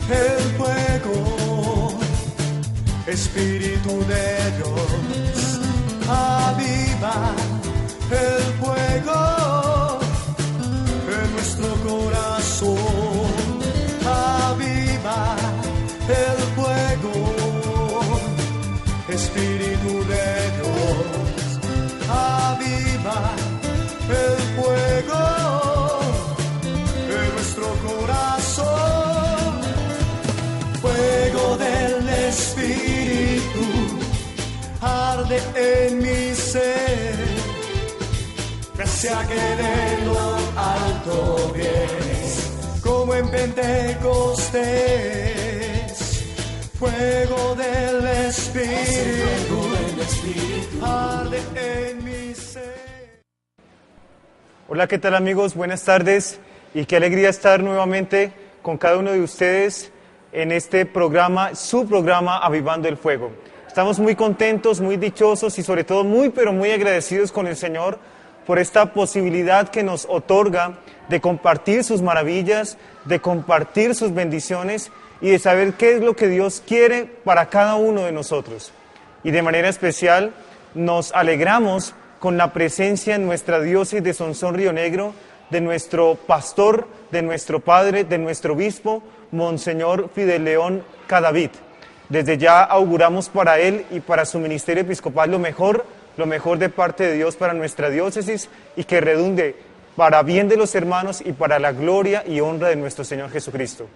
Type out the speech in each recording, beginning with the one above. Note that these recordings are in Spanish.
el fuego, Espíritu de Dios, aviva el fuego en nuestro corazón, aviva el fuego, Espíritu de Dios, aviva el fuego en nuestro corazón, fuego del Espíritu, arde en mi ser, gracia que de lo alto vienes, como en Pentecostés, fuego del Espíritu, arde en mi ser. Hola, ¿qué tal amigos? Buenas tardes y qué alegría estar nuevamente con cada uno de ustedes en este programa, su programa Avivando el Fuego. Estamos muy contentos, muy dichosos y sobre todo muy pero muy agradecidos con el Señor por esta posibilidad que nos otorga de compartir sus maravillas, de compartir sus bendiciones y de saber qué es lo que Dios quiere para cada uno de nosotros. Y de manera especial nos alegramos con la presencia en nuestra diócesis de Sonsón Río Negro, de nuestro pastor, de nuestro padre, de nuestro obispo, Monseñor Fidel León Cadavid. Desde ya auguramos para él y para su ministerio episcopal lo mejor de parte de Dios para nuestra diócesis y que redunde para bien de los hermanos y para la gloria y honra de nuestro Señor Jesucristo.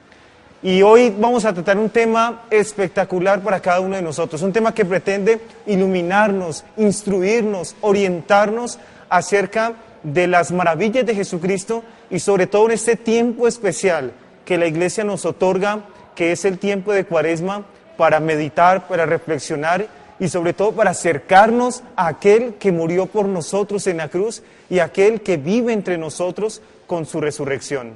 Y hoy vamos a tratar un tema espectacular para cada uno de nosotros, un tema que pretende iluminarnos, instruirnos, orientarnos acerca de las maravillas de Jesucristo y sobre todo en este tiempo especial que la Iglesia nos otorga, que es el tiempo de Cuaresma, para meditar, para reflexionar y sobre todo para acercarnos a aquel que murió por nosotros en la cruz y aquel que vive entre nosotros con su resurrección.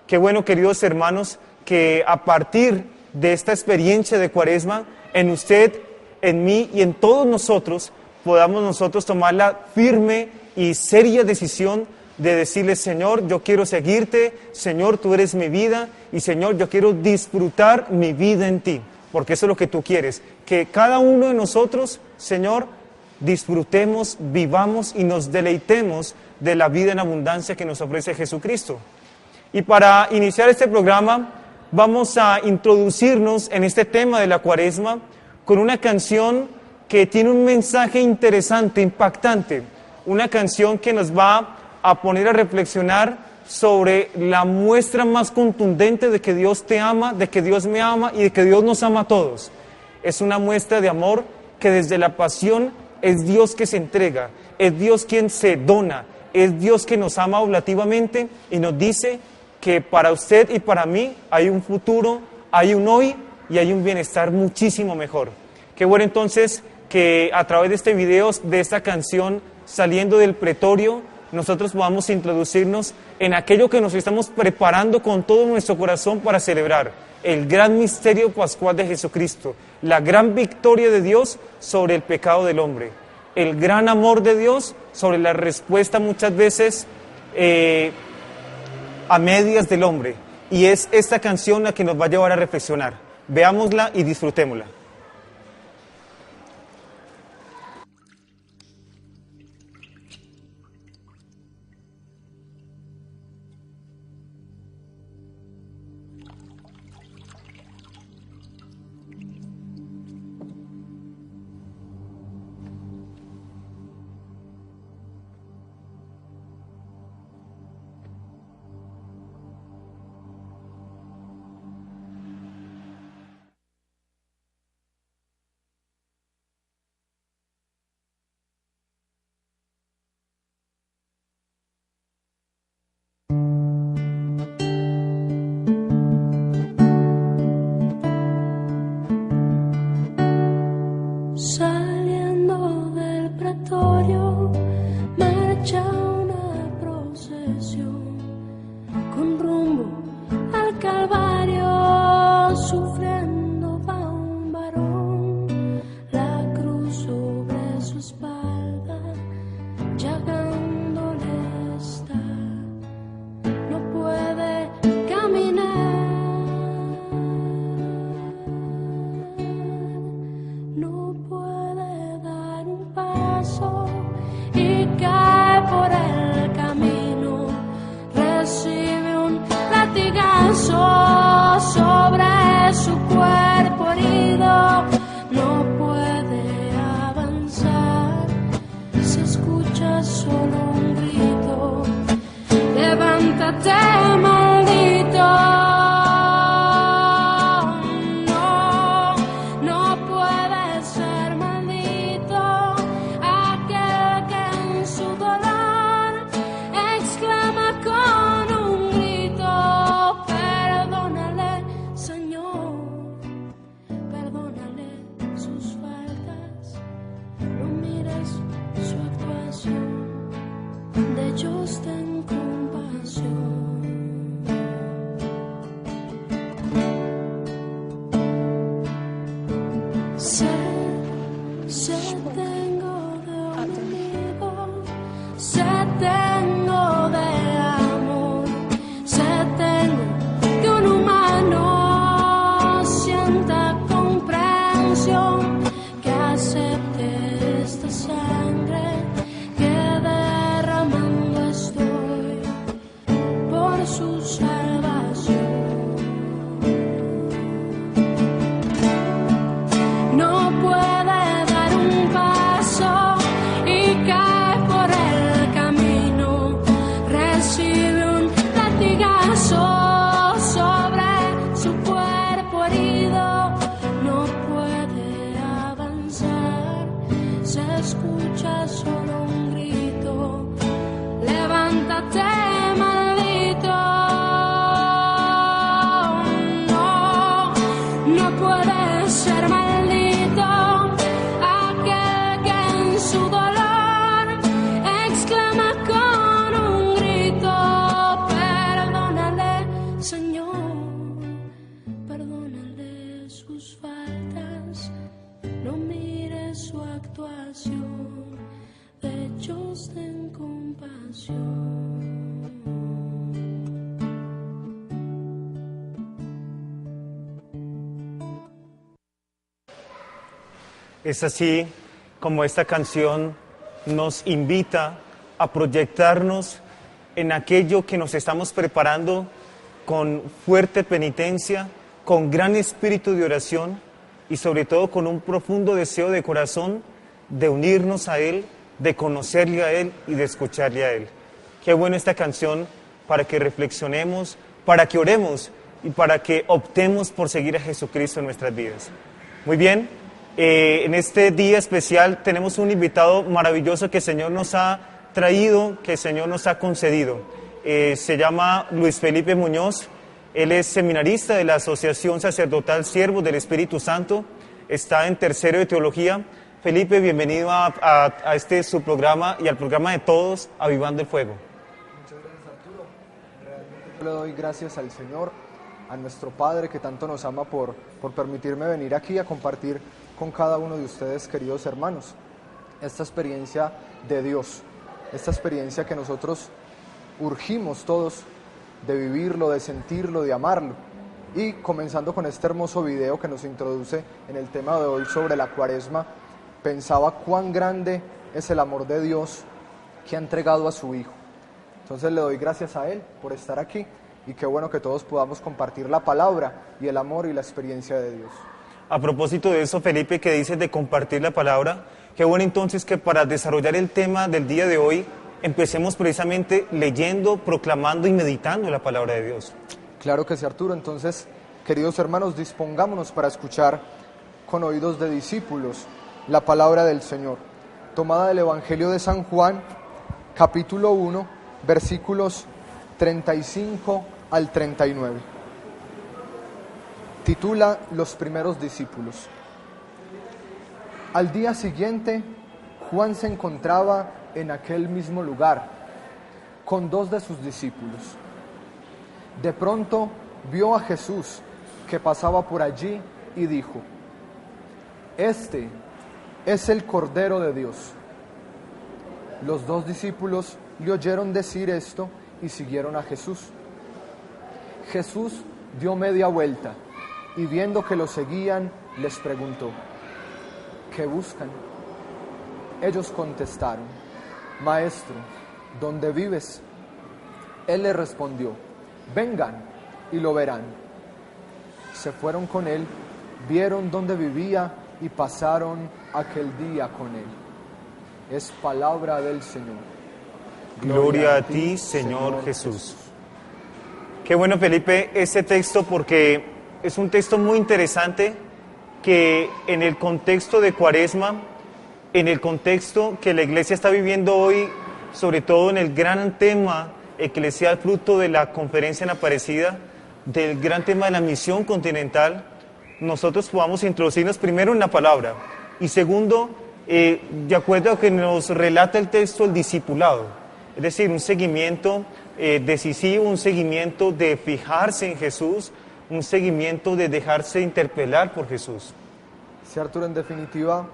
Qué bueno, queridos hermanos, que a partir de esta experiencia de Cuaresma, en usted, en mí y en todos nosotros, podamos nosotros tomar la firme y seria decisión de decirle: Señor, yo quiero seguirte, Señor, tú eres mi vida, y Señor, yo quiero disfrutar mi vida en ti, porque eso es lo que tú quieres, que cada uno de nosotros, Señor, disfrutemos, vivamos y nos deleitemos de la vida en abundancia que nos ofrece Jesucristo. Y para iniciar este programa, vamos a introducirnos en este tema de la Cuaresma con una canción que tiene un mensaje interesante, impactante, una canción que nos va a poner a reflexionar sobre la muestra más contundente de que Dios te ama, de que Dios me ama y de que Dios nos ama a todos. Es una muestra de amor que desde la pasión es Dios que se entrega, es Dios quien se dona, es Dios que nos ama oblativamente y nos dice que para usted y para mí hay un futuro, hay un hoy y hay un bienestar muchísimo mejor. Qué bueno entonces que a través de este video, de esta canción, saliendo del pretorio, nosotros podamos introducirnos en aquello que nos estamos preparando con todo nuestro corazón para celebrar, el gran misterio pascual de Jesucristo, la gran victoria de Dios sobre el pecado del hombre, el gran amor de Dios sobre la respuesta muchas veces a medias del hombre. Y es esta canción la que nos va a llevar a reflexionar. Veámosla y disfrutémosla. latigazos sobre su cuerpo herido, no puede avanzar. Se escucha solo un grito: levántate, maldito. No puede ser maldito aquel que en su dolor exclama con un grito: perdónale, Señor, perdónale sus faltas. No mires su actuación, de ellos ten compasión. Sé tengo de un amigo, sé tengo de amor, sé tengo que un humano sienta comprensión, que acepte esta sangre que derramando estoy por su salvación. No puede dar un paso y cae por el camino, recibe un latigazo sobre su cuerpo herido, no puede avanzar. Se escucha solo un grito: levántate, maldito. No puede ser maldito aquel que en su dolor exclama con un grito: perdónale, Señor, perdónale sus faltas. No mires su actuación, de ellos ten compasión. Es así como esta canción nos invita a proyectarnos en aquello que nos estamos preparando con fuerte penitencia, con gran espíritu de oración y sobre todo con un profundo deseo de corazón de unirnos a Él, de conocerle a Él y de escucharle a Él. Qué buena esta canción para que reflexionemos, para que oremos y para que optemos por seguir a Jesucristo en nuestras vidas. Muy bien. En este día especial tenemos un invitado maravilloso que el Señor nos ha traído, que el Señor nos ha concedido. Se llama Luis Felipe Muñoz. Él es seminarista de la Asociación Sacerdotal Siervos del Espíritu Santo. Está en tercero de teología. Felipe, bienvenido a este su programa y al programa de todos, Avivando el Fuego. Muchas gracias, Arturo. Realmente yo le doy gracias al Señor, a nuestro Padre que tanto nos ama por permitirme venir aquí a compartir con cada uno de ustedes, queridos hermanos, esta experiencia de Dios, esta experiencia que nosotros urgimos todos de vivirlo, de sentirlo, de amarlo. Y comenzando con este hermoso video que nos introduce en el tema de hoy sobre la Cuaresma, pensaba cuán grande es el amor de Dios que ha entregado a su Hijo. Entonces le doy gracias a Él por estar aquí y qué bueno que todos podamos compartir la palabra y el amor y la experiencia de Dios. A propósito de eso, Felipe, que dices de compartir la palabra, qué bueno entonces que para desarrollar el tema del día de hoy, empecemos precisamente leyendo, proclamando y meditando la palabra de Dios. Claro que sí, Arturo. Entonces, queridos hermanos, dispongámonos para escuchar con oídos de discípulos la palabra del Señor, tomada del Evangelio de San Juan, capítulo 1, versículos 35 al 39. Titula Los primeros discípulos. Al día siguiente, Juan se encontraba en aquel mismo lugar con 2 de sus discípulos. De pronto vio a Jesús que pasaba por allí y dijo: Este es el Cordero de Dios. Los 2 discípulos le oyeron decir esto y siguieron a Jesús. Jesús dio media vuelta y viendo que lo seguían, les preguntó: ¿qué buscan? Ellos contestaron: Maestro, ¿dónde vives? Él les respondió: vengan y lo verán. Se fueron con él, vieron dónde vivía y pasaron aquel día con él. Es palabra del Señor. Gloria a ti, Señor Jesús. Qué bueno, Felipe, este texto, porque es un texto muy interesante que en el contexto de Cuaresma, en el contexto que la Iglesia está viviendo hoy, sobre todo en el gran tema eclesial fruto de la conferencia en Aparecida, del gran tema de la misión continental, nosotros podamos introducirnos primero en la palabra y segundo, de acuerdo a lo que nos relata el texto, el discipulado, es decir, un seguimiento decisivo, un seguimiento de fijarse en Jesús, un seguimiento de dejarse interpelar por Jesús. Sí, Arturo, en definitiva,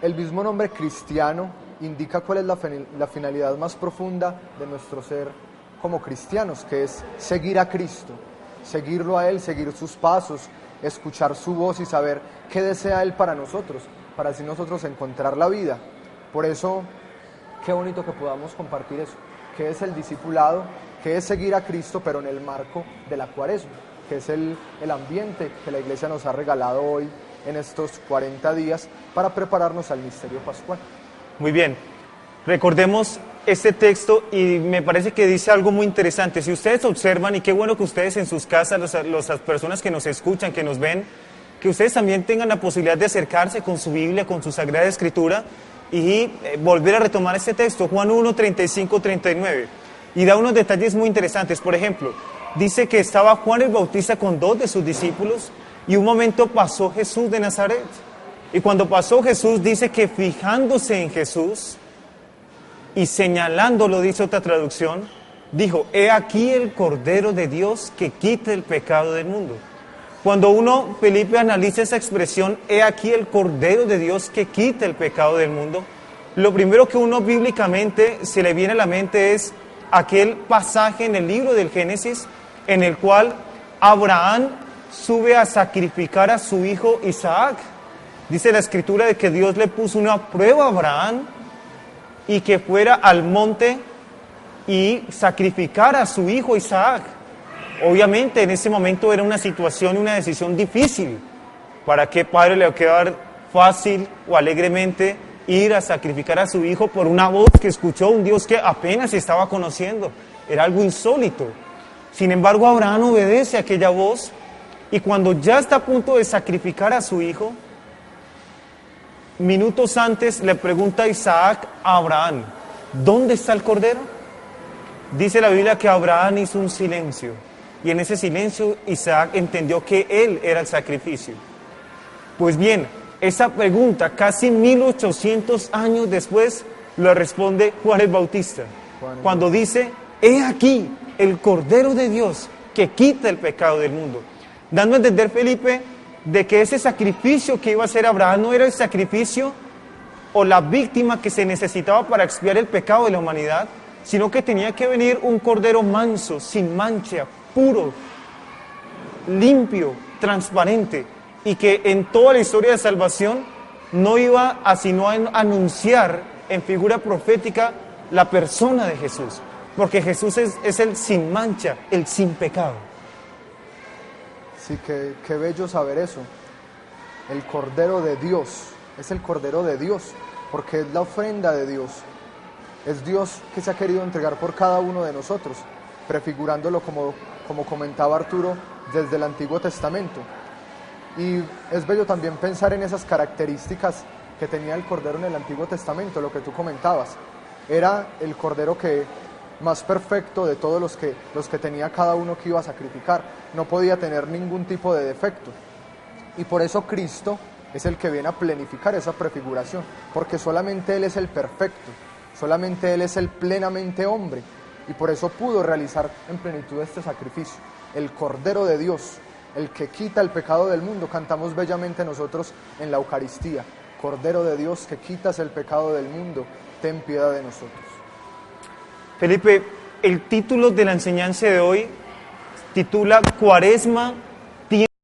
el mismo nombre cristiano indica cuál es la finalidad más profunda de nuestro ser como cristianos, que es seguir a Cristo, seguirlo a Él, seguir sus pasos, escuchar su voz y saber qué desea Él para nosotros, para así nosotros encontrar la vida. Por eso, qué bonito que podamos compartir eso, qué es el discipulado, qué es seguir a Cristo, pero en el marco de la Cuaresma, que es el ambiente que la Iglesia nos ha regalado hoy en estos 40 días para prepararnos al misterio pascual. Muy bien, recordemos este texto y me parece que dice algo muy interesante. Si ustedes observan, y qué bueno que ustedes en sus casas, las personas que nos escuchan, que nos ven, que ustedes también tengan la posibilidad de acercarse con su Biblia, con su Sagrada Escritura y volver a retomar este texto, Juan 1, 35, 39. Y da unos detalles muy interesantes. Por ejemplo, dice que estaba Juan el Bautista con 2 de sus discípulos y un momento pasó Jesús de Nazaret. Y cuando pasó Jesús, dice que fijándose en Jesús y señalándolo, dice otra traducción, dijo, he aquí el Cordero de Dios que quita el pecado del mundo. Cuando uno, Felipe, analiza esa expresión, he aquí el Cordero de Dios que quita el pecado del mundo, lo primero que uno bíblicamente se le viene a la mente es aquel pasaje en el libro del Génesis en el cual Abraham sube a sacrificar a su hijo Isaac. Dice la Escritura de que Dios le puso una prueba a Abraham y que fuera al monte y sacrificara a su hijo Isaac. Obviamente en ese momento era una situación y una decisión difícil. ¿Para qué padre le va a quedar fácil o alegremente ir a sacrificar a su hijo por una voz que escuchó, un Dios que apenas estaba conociendo? Era algo insólito. Sin embargo, Abraham obedece a aquella voz y cuando ya está a punto de sacrificar a su hijo, minutos antes le pregunta a Isaac a Abraham, ¿dónde está el cordero? Dice la Biblia que Abraham hizo un silencio y en ese silencio Isaac entendió que él era el sacrificio. Pues bien, esa pregunta casi 1800 años después lo responde Juan el Bautista, cuando dice, he aquí el Cordero de Dios que quita el pecado del mundo. Dando a entender, Felipe, de que ese sacrificio que iba a hacer Abraham no era el sacrificio o la víctima que se necesitaba para expiar el pecado de la humanidad, sino que tenía que venir un cordero manso, sin mancha, puro, limpio, transparente, y que en toda la historia de salvación no iba a sino a anunciar en figura profética la persona de Jesús, porque Jesús es el sin mancha, el sin pecado. Sí, qué bello saber eso. El Cordero de Dios, es el Cordero de Dios, porque es la ofrenda de Dios. Es Dios que se ha querido entregar por cada uno de nosotros, prefigurándolo como comentaba Arturo desde el Antiguo Testamento. Y es bello también pensar en esas características que tenía el Cordero en el Antiguo Testamento, lo que tú comentabas. Era el Cordero más perfecto de todos los que tenía cada uno que iba a sacrificar. No podía tener ningún tipo de defecto. Y por eso Cristo es el que viene a plenificar esa prefiguración, porque solamente Él es el perfecto, solamente Él es el plenamente hombre, y por eso pudo realizar en plenitud este sacrificio. El Cordero de Dios, el que quita el pecado del mundo, cantamos bellamente nosotros en la Eucaristía. Cordero de Dios, que quitas el pecado del mundo, ten piedad de nosotros. Felipe, el título de la enseñanza de hoy titula Cuaresma